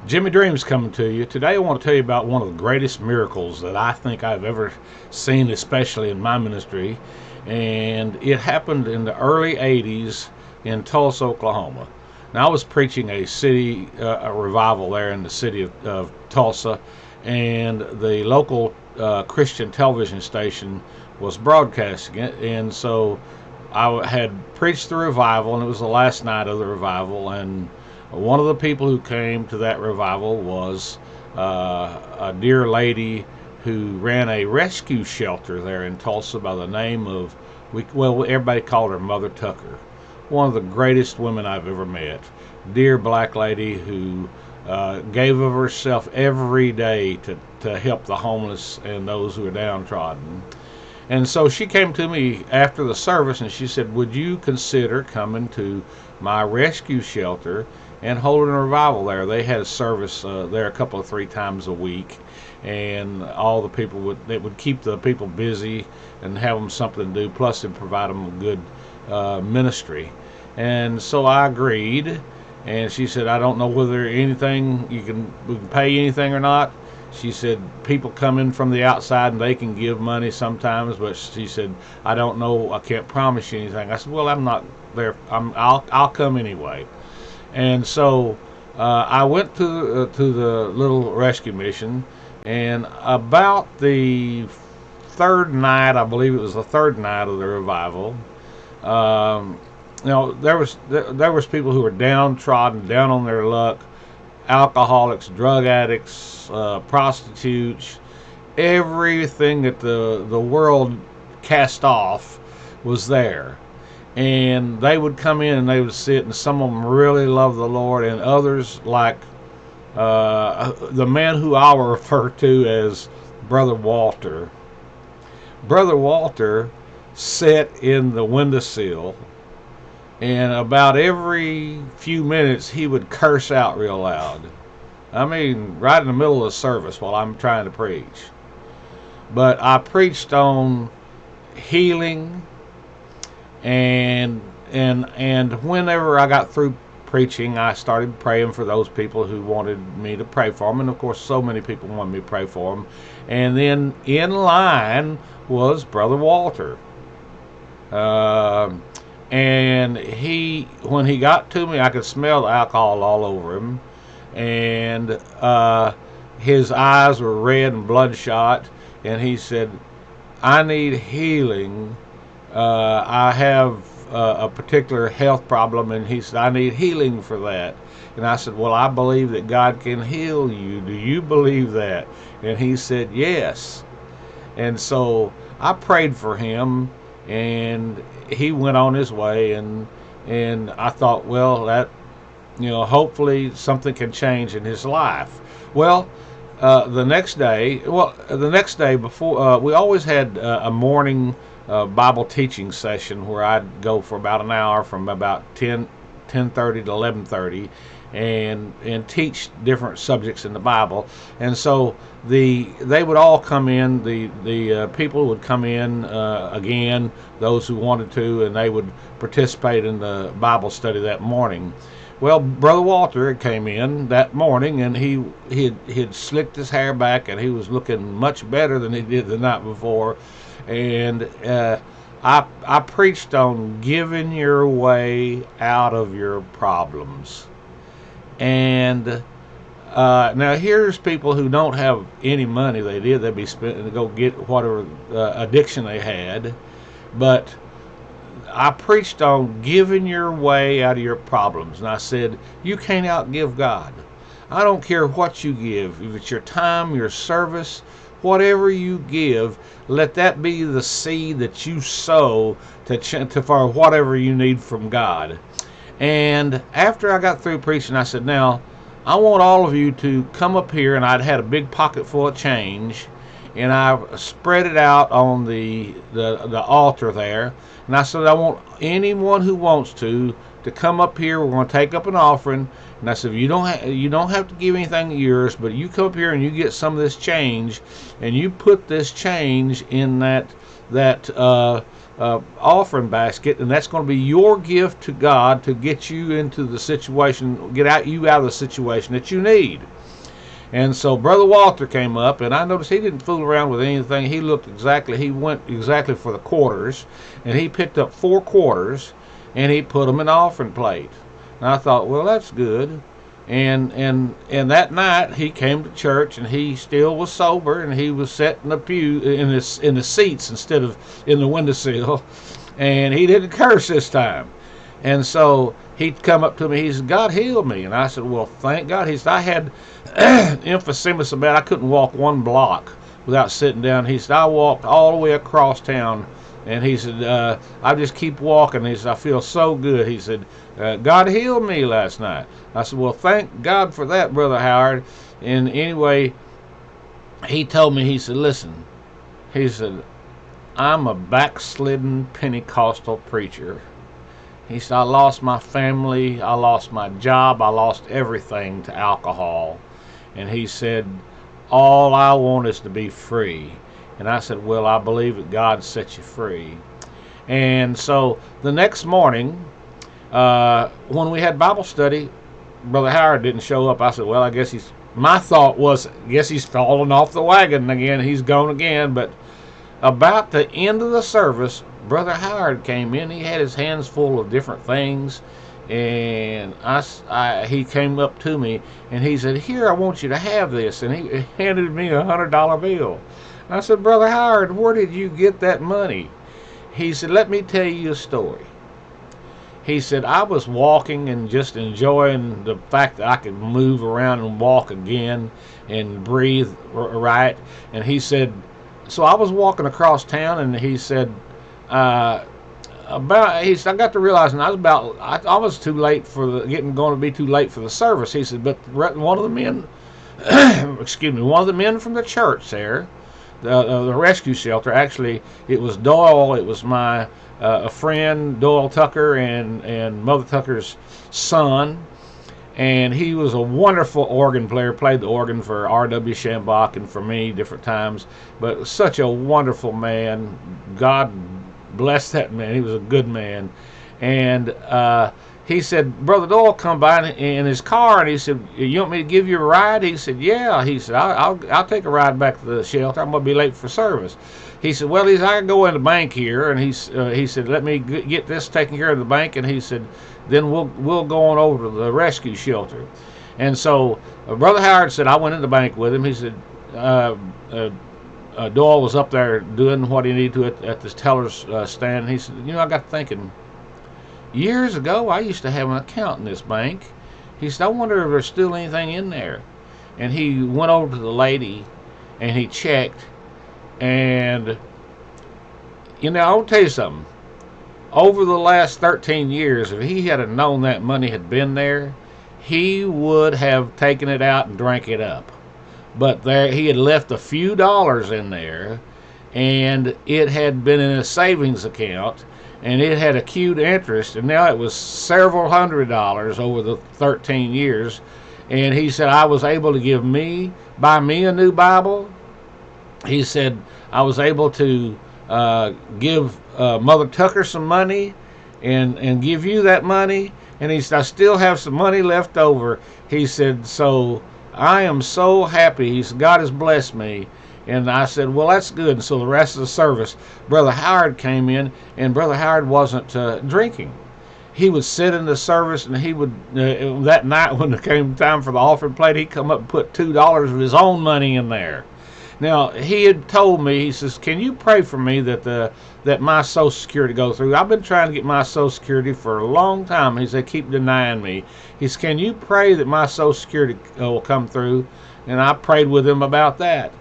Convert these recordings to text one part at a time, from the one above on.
Jimmy Dream's coming to you. Today I want to tell you about one of the greatest miracles that I think I've ever seen, especially in my ministry. And it happened in the early 80s in Tulsa, Oklahoma. Now I was preaching a revival there in the city of Tulsa, and the local Christian television station was broadcasting it. And so I had preached the revival, and it was the last night of the revival, and one of the people who came to that revival was a dear lady who ran a rescue shelter there in Tulsa by the name of, everybody called her Mother Tucker. One of the greatest women I've ever met. Dear black lady who gave of herself every day to help the homeless and those who are downtrodden. And so she came to me after the service and she said, would you consider coming to my rescue shelter and holding a revival there? They had a service there a couple of three times a week, and all the people would keep the people busy and have them something to do, plus it provide them a good ministry. And so I agreed, and she said, I don't know whether anything we can pay anything or not. She said people come in from the outside and they can give money sometimes, but she said I don't know, I can't promise you anything. I said, well, I'm not there. I'll come anyway. And so I went to the little rescue mission, and about the third night, I believe it was the third night of the revival. There was people who were downtrodden, down on their luck, alcoholics, drug addicts, prostitutes, everything that the world cast off was there. And they would come in and they would sit, and some of them really loved the Lord, and others, like the man who I'll refer to as Brother Walter. Brother Walter sat in the windowsill, and about every few minutes he would curse out real loud. I mean, right in the middle of the service while I'm trying to preach. But I preached on healing, and whenever I got through preaching, I started praying for those people who wanted me to pray for them, and of course so many people wanted me to pray for them. And then in line was Brother Walter. And when he got to me, I could smell the alcohol all over him, and his eyes were red and bloodshot, and he said, I need healing. I have a particular health problem, and he said, I need healing for that. And I said, well, I believe that God can heal you. Do you believe that? And he said, yes. And so I prayed for him, and he went on his way, and I thought, well, that, hopefully something can change in his life. Well, the next day before, we always had a morning Bible teaching session where I'd go for about an hour from about 10:30 to 11:30 and teach different subjects in the Bible. And so they would all come in, the people would come in again, those who wanted to, and they would participate in the Bible study that morning. Well, Brother Walter came in that morning, and he'd slicked his hair back, and he was looking much better than he did the night before. And I preached on giving your way out of your problems. And now here's people who don't have any money. They'd be spending to go get whatever addiction they had. But I preached on giving your way out of your problems. And I said, you can't outgive God. I don't care what you give. If it's your time, your service, whatever you give, let that be the seed that you sow for whatever you need from God. And after I got through preaching, I said, now, I want all of you to come up here, and I'd had a big pocket full of change, and I spread it out on the altar there. And I said, I want anyone who wants to come up here. We're going to take up an offering. And I said, you don't have to give anything of yours, but you come up here and you get some of this change, and you put this change in that offering basket, and that's going to be your gift to God to get you into the situation, you out of the situation that you need. And so Brother Walter came up, and I noticed he didn't fool around with anything. He went exactly for the quarters, and he picked up 4 quarters, and he put them in the offering plate. And I thought, well, that's good. And that night he came to church, and he still was sober, and he was sitting in the pew in the seats instead of in the windowsill, and he didn't curse this time. And so he'd come up to me. He said, "God healed me," and I said, "Well, thank God." He said, "I had emphysema so bad I couldn't walk 1 block without sitting down." He said, "I walked all the way across town." And he said, "I just keep walking." He said, "I feel so good." He said, "God healed me last night." I said, "Well, thank God for that, Brother Howard." And anyway, he told me, he said, "Listen," he said, "I'm a backslidden Pentecostal preacher." He said, "I lost my family, I lost my job, I lost everything to alcohol." And he said, "All I want is to be free." And I said, "Well, I believe that God set you free." And so the next morning, when we had Bible study, Brother Howard didn't show up. I said, "Well, I guess my thought was, I guess he's fallen off the wagon again. He's gone again." But about the end of the service, Brother Howard came in. He had his hands full of different things. And he came up to me, and he said, "Here, I want you to have this." And he handed me a $100 bill. I said, "Brother Howard, where did you get that money?" He said, "Let me tell you a story." He said, "I was walking and just enjoying the fact that I could move around and walk again and breathe right." And he said, so I was walking across town, and he said, he said, I got to realizing I was too late going to be too late for the service. He said, but one of the men, one of the men from the church there, the rescue shelter, actually, it was Doyle. It was my a friend, Doyle Tucker, and Mother Tucker's son. And he was a wonderful organ player, played the organ for R.W. Shambach and for me different times, but such a wonderful man. God bless that man. He was a good man. And he said, Brother Doyle come by in his car, and he said, "You want me to give you a ride?" He said, "Yeah." He said, I'll take a ride back to the shelter. I'm going to be late for service." He said, "Well," I can go in the bank here. And he said, "Let me get this taken care of the bank." And he said, "Then we'll go on over to the rescue shelter." And so Brother Howard said, I went in the bank with him. He said, Doyle was up there doing what he needed to at the teller's stand. He said, I got thinking, years ago I used to have an account in this bank. He said, I wonder if there's still anything in there. And he went over to the lady and he checked. And, I'll tell you something. Over the last 13 years, if he had known that money had been there, he would have taken it out and drank it up. But he had left a few dollars in there, and it had been in a savings account, and it had accrued interest, and now it was several $100s over the 13 years. And he said, I was able to buy me a new Bible. He said, I was able to give Mother Tucker some money and give you that money. And he said, I still have some money left over. He said, so I am so happy. He said, God has blessed me. And I said, well, that's good. And so the rest of the service, Brother Howard came in, and Brother Howard wasn't drinking. He would sit in the service, and he would, that night when it came time for the offering plate, he'd come up and put $2 of his own money in there. Now, he had told me, he says, can you pray for me that my Social Security go through? I've been trying to get my Social Security for a long time. He said, keep denying me. He said, can you pray that my Social Security will come through? And I prayed with him about that.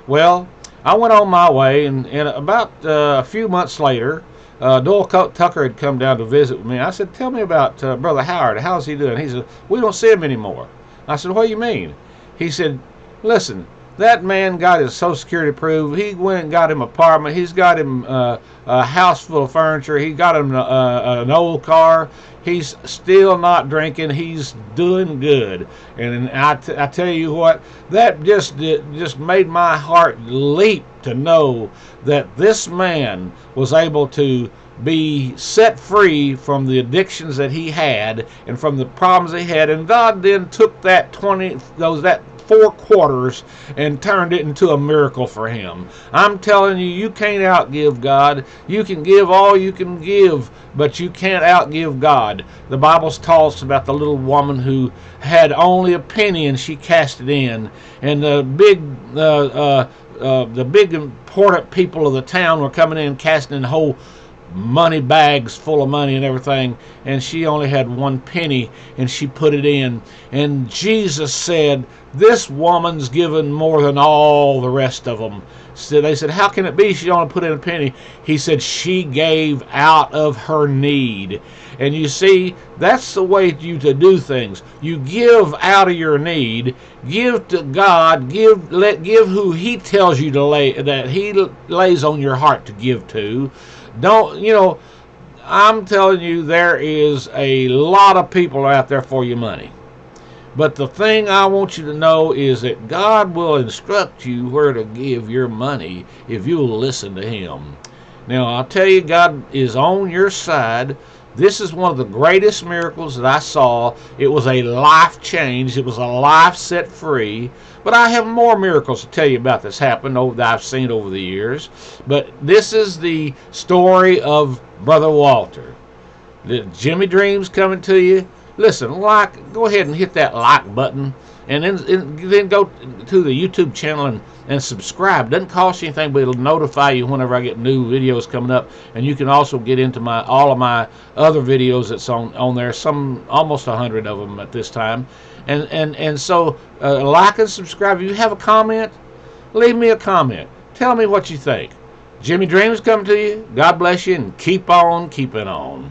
Well, I went on my way, and about a few months later, Doyle Tucker had come down to visit with me. I said, tell me about Brother Howard. How's he doing? He said, we don't see him anymore. I said, what do you mean? He said, listen, that man got his Social Security approved. He went and got him an apartment. He's got him a house full of furniture. He got him an old car. He's still not drinking. He's doing good. And I tell you what, that just made my heart leap to know that this man was able to be set free from the addictions that he had and from the problems he had. And God then took that 4 quarters and turned it into a miracle for him. I'm telling you, you can't outgive God. You can give all you can give, but you can't outgive God. The Bible talks about the little woman who had only a penny and she cast it in, and the big important people of the town were coming in casting in whole money bags full of money and everything, and she only had 1 penny and she put it in. And Jesus said, this woman's given more than all the rest of them. So they said, how can it be she only put in a penny? He said, she gave out of her need. And you see, that's the way to do things. You give out of your need, give to God, give who he tells you to that he lays on your heart to give to. Don't, I'm telling you, there is a lot of people out there for your money. But the thing I want you to know is that God will instruct you where to give your money if you'll listen to him. Now, I'll tell you, God is on your side. This is one of the greatest miracles that I saw. It was a life change. It was a life set free. But I have more miracles to tell you about that's happened that I've seen over the years. But this is the story of Brother Walter. Jimmy Dreams coming to you. Listen, go ahead and hit that like button, and then go to the YouTube channel and subscribe. Doesn't cost you anything, but it'll notify you whenever I get new videos coming up. And you can also get into all of my other videos that's on there. Some almost 100 of them at this time. And so like and subscribe. If you have a comment, leave me a comment. Tell me what you think. Jimmy Dreams coming to you. God bless you, and keep on keeping on.